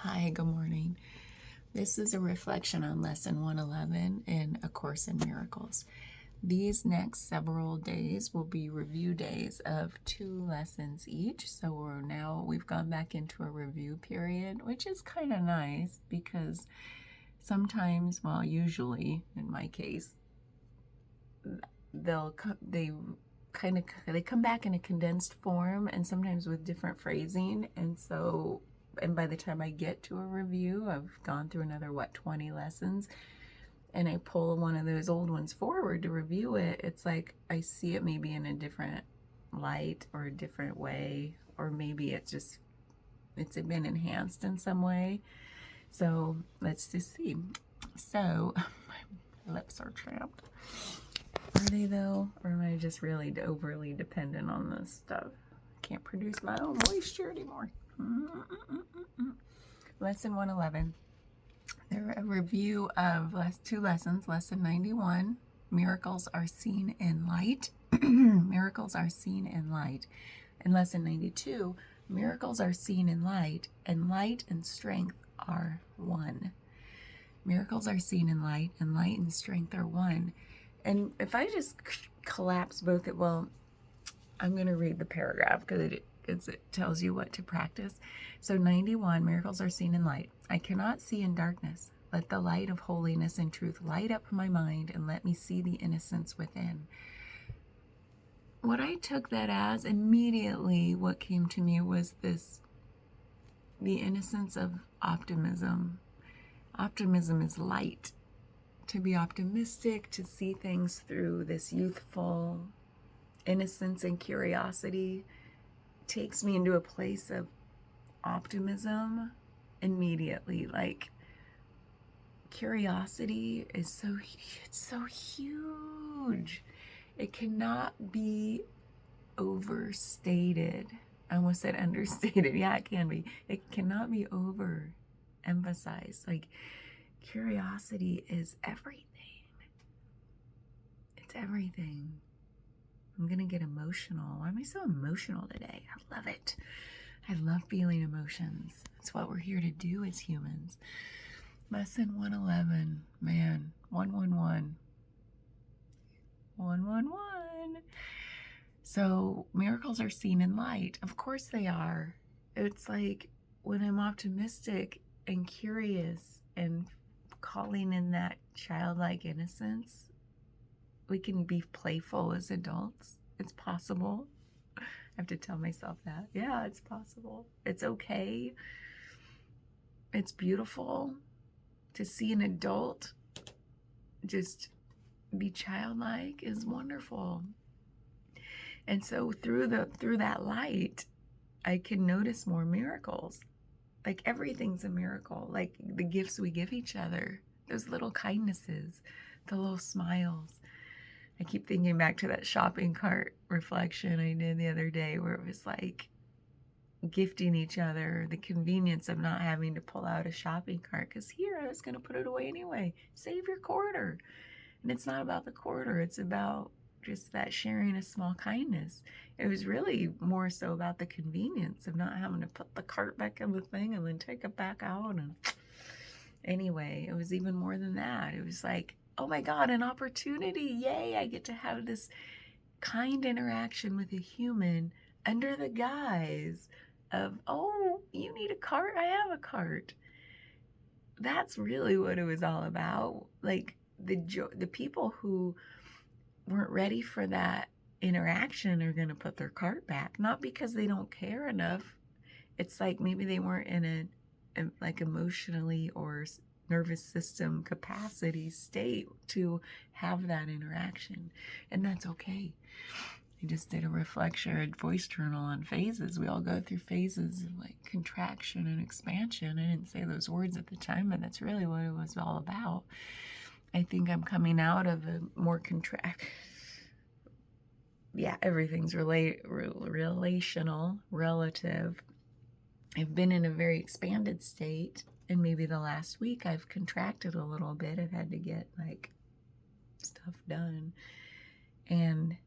Hi, good morning. This is a reflection on Lesson 111 in A Course in Miracles. These next several days will be review days of 2 lessons each. So we've gone back into a review period, which is kind of nice because sometimes, well, usually in my case, they come back in a condensed form and sometimes with different phrasing, and by the time I get to a review, I've gone through another 20 lessons, and I pull one of those old ones forward to review it. It's like I see it maybe in a different light or a different way, or maybe it's been enhanced in some way. So let's just see. So my lips are chapped. Are they though? Or am I just really overly dependent on this stuff? I can't produce my own moisture anymore. Lesson 111. They're a review of 2 lessons. Lesson 91, miracles are seen in light. Miracles are seen in light. And lesson 92, miracles are seen in light, and light and strength are one. Miracles are seen in light, and light and strength are one. And if I just collapse both, I'm going to read the paragraph because it tells you what to practice. So 91, miracles are seen in light. I cannot see in darkness. Let the light of holiness and truth light up my mind and let me see the innocence within. What I took that as, immediately what came to me was the innocence of optimism. Optimism is light. To be optimistic, to see things through this youthful innocence and curiosity takes me into a place of optimism immediately. Like, curiosity is so huge. It cannot be overstated. I almost said understated. Yeah, it can be. It cannot be overemphasized. Like, curiosity is everything. It's everything. I'm going to get emotional. Why am I so emotional today? I love it. I love feeling emotions. It's what we're here to do as humans. Lesson 111. Man, 111. 111. So, miracles are seen in light. Of course they are. It's like when I'm optimistic and curious and calling in that childlike innocence, we can be playful as adults. It's possible. I have to tell myself that. Yeah, it's possible. It's okay. It's beautiful to see an adult just be childlike is wonderful. And so through that light, I can notice more miracles. Like, everything's a miracle. Like the gifts we give each other, those little kindnesses, the little smiles. I keep thinking back to that shopping cart reflection I did the other day, where it was like gifting each other the convenience of not having to pull out a shopping cart, because here I was going to put it away anyway. Save your quarter. And it's not about the quarter. It's about just that sharing a small kindness. It was really more so about the convenience of not having to put the cart back in the thing and then take it back out. And anyway, it was even more than that. It was like, oh my God, an opportunity. Yay, I get to have this kind interaction with a human under the guise of, oh, you need a cart? I have a cart. That's really what it was all about. Like, the people who weren't ready for that interaction are going to put their cart back, not because they don't care enough. It's like maybe they weren't in a like emotionally or nervous system capacity state to have that interaction, and that's okay. I just did a reflection, a voice journal on phases. We all go through phases of like contraction and expansion. I didn't say those words at the time, but that's really what it was all about. I think I'm coming out of a more everything's relational, relative. I've been in a very expanded state, and maybe the last week I've contracted a little bit. I've had to get like stuff done, and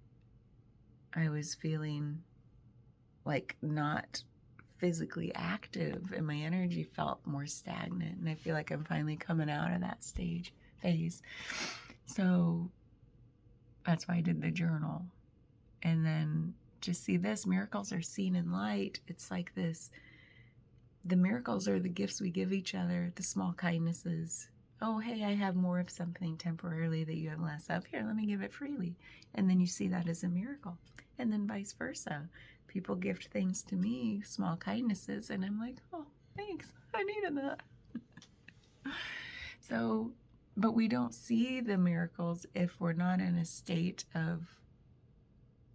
I was feeling like not physically active, and my energy felt more stagnant. And I feel like I'm finally coming out of that phase. So that's why I did the journal. And then just see this, miracles are seen in light. It's like this. The miracles are the gifts we give each other, the small kindnesses. Oh, hey, I have more of something temporarily that you have less of. Here, let me give it freely. And then you see that as a miracle. And then vice versa. People gift things to me, small kindnesses, and I'm like, oh, thanks. I needed that. So, but we don't see the miracles if we're not in a state of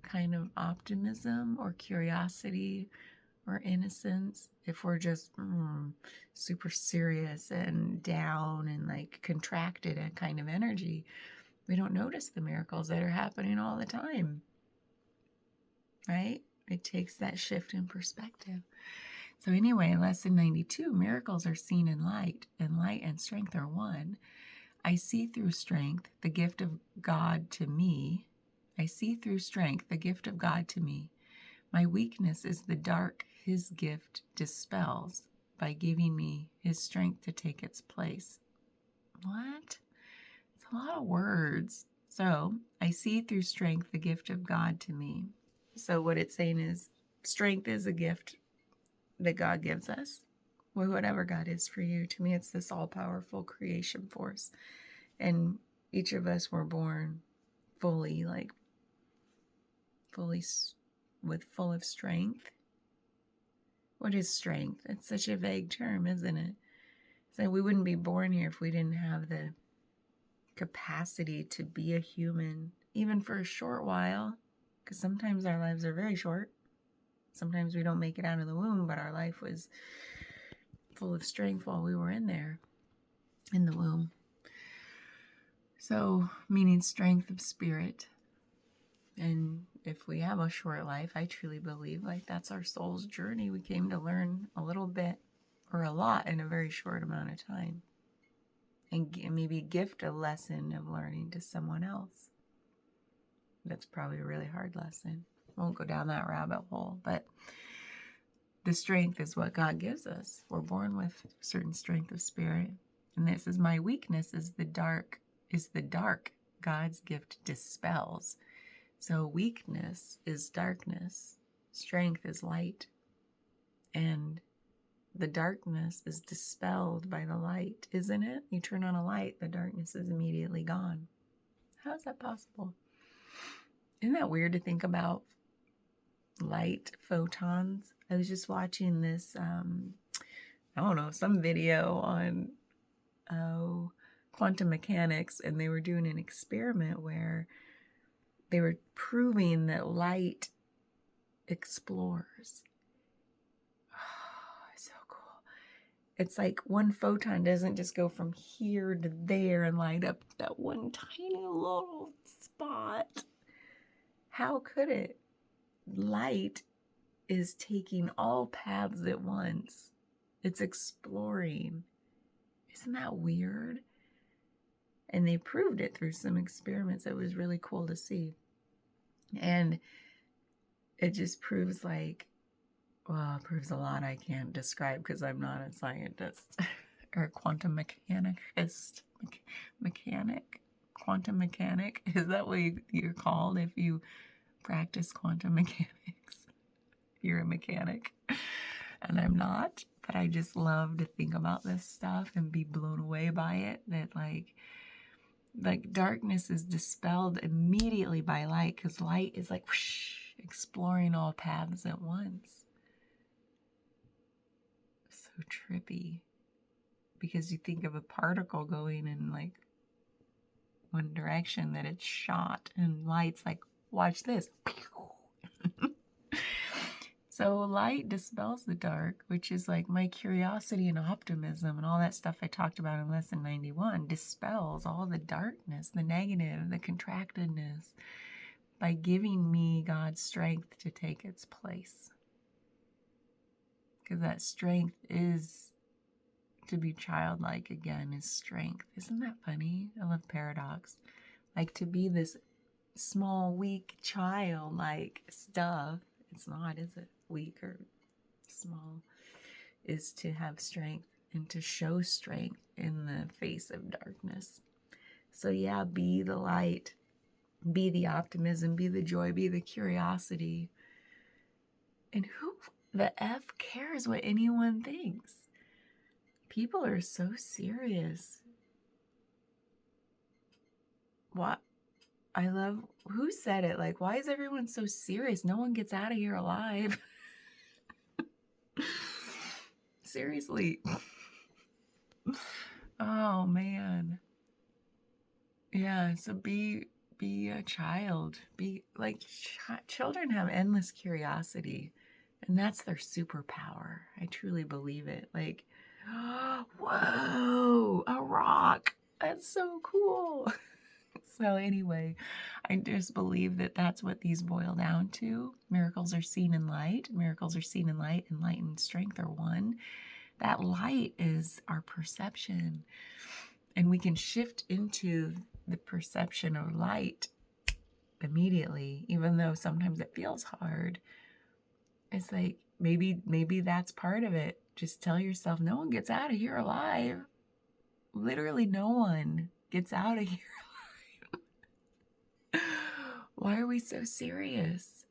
kind of optimism or curiosity or innocence. If we're just super serious and down and like contracted and kind of energy, we don't notice the miracles that are happening all the time, right? It takes that shift in perspective. So anyway, lesson 92, miracles are seen in light, and light and strength are one. I see through strength, the gift of God to me. I see through strength, the gift of God to me. My weakness is the dark His gift dispels by giving me His strength to take its place. What? It's a lot of words. So, I see through strength the gift of God to me. So what it's saying is strength is a gift that God gives us. Well, whatever God is for you. To me, it's this all-powerful creation force. And each of us were born fully full of strength. What is strength? It's such a vague term, isn't it? So we wouldn't be born here if we didn't have the capacity to be a human, even for a short while, because sometimes our lives are very short. Sometimes we don't make it out of the womb, but our life was full of strength while we were in there, in the womb. So, meaning strength of spirit. And if we have a short life, I truly believe like that's our soul's journey. We came to learn a little bit or a lot in a very short amount of time. And maybe gift a lesson of learning to someone else. That's probably a really hard lesson. Won't go down that rabbit hole, but the strength is what God gives us. We're born with a certain strength of spirit. And this is my weakness is the dark God's gift dispels. So weakness is darkness. Strength is light. And the darkness is dispelled by the light, isn't it? You turn on a light, the darkness is immediately gone. How is that possible? Isn't that weird to think about? Light photons. I was just watching this, some video on quantum mechanics, and they were doing an experiment where they were proving that light explores. Oh, it's so cool. It's like one photon doesn't just go from here to there and light up that one tiny little spot. How could it? Light is taking all paths at once. It's exploring. Isn't that weird? And they proved it through some experiments. It was really cool to see. And it just proves it proves a lot I can't describe because I'm not a scientist or a quantum mechanicist. Quantum mechanic. Is that what you're called if you practice quantum mechanics? You're a mechanic. And I'm not, but I just love to think about this stuff and be blown away by it. That like darkness is dispelled immediately by light, because light is like whoosh, exploring all paths at once. So trippy, because you think of a particle going in like one direction, that it's shot, and light's like, watch this. So light dispels the dark, which is like my curiosity and optimism and all that stuff I talked about in lesson 91, dispels all the darkness, the negative, the contractedness, by giving me God's strength to take its place. Because that strength is, to be childlike again, is strength. Isn't that funny? I love paradox. Like to be this small, weak child, like stuff. It's not, is it? Weak or small, is to have strength and to show strength in the face of darkness. So yeah, be the light, be the optimism, be the joy, be the curiosity. And who the F cares what anyone thinks? People are so serious. What? I love, who said it? Like, why is everyone so serious? No one gets out of here alive. Seriously. Oh man. Yeah, so be a child. Be like children have endless curiosity, and that's their superpower. I truly believe it. Like, whoa, a rock. That's so cool. So anyway, I just believe that that's what these boil down to. Miracles are seen in light. Miracles are seen in light, and light and strength are one. That light is our perception. And we can shift into the perception of light immediately, even though sometimes it feels hard. It's like, maybe that's part of it. Just tell yourself, no one gets out of here alive. Literally no one gets out of here alive. Why are we so serious?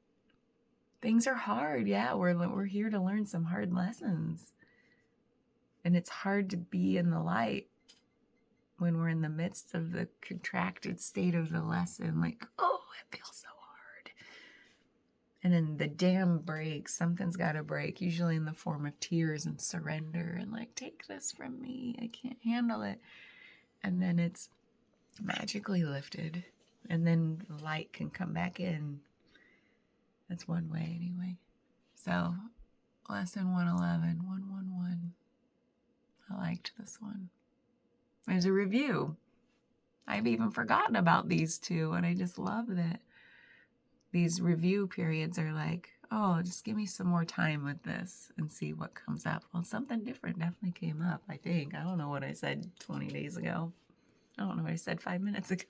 Things are hard. Yeah, we're here to learn some hard lessons. And it's hard to be in the light when we're in the midst of the contracted state of the lesson. Like, oh, it feels so hard. And then the dam breaks. Something's got to break, usually in the form of tears and surrender and like, take this from me. I can't handle it. And then it's magically lifted. And then the light can come back in. That's one way anyway. So, lesson 111, 111. I liked this one. There's a review. I've even forgotten about these two, and I just love that these review periods are like, oh, just give me some more time with this and see what comes up. Well, something different definitely came up, I think. I don't know what I said 20 days ago. I don't know what I said 5 minutes ago.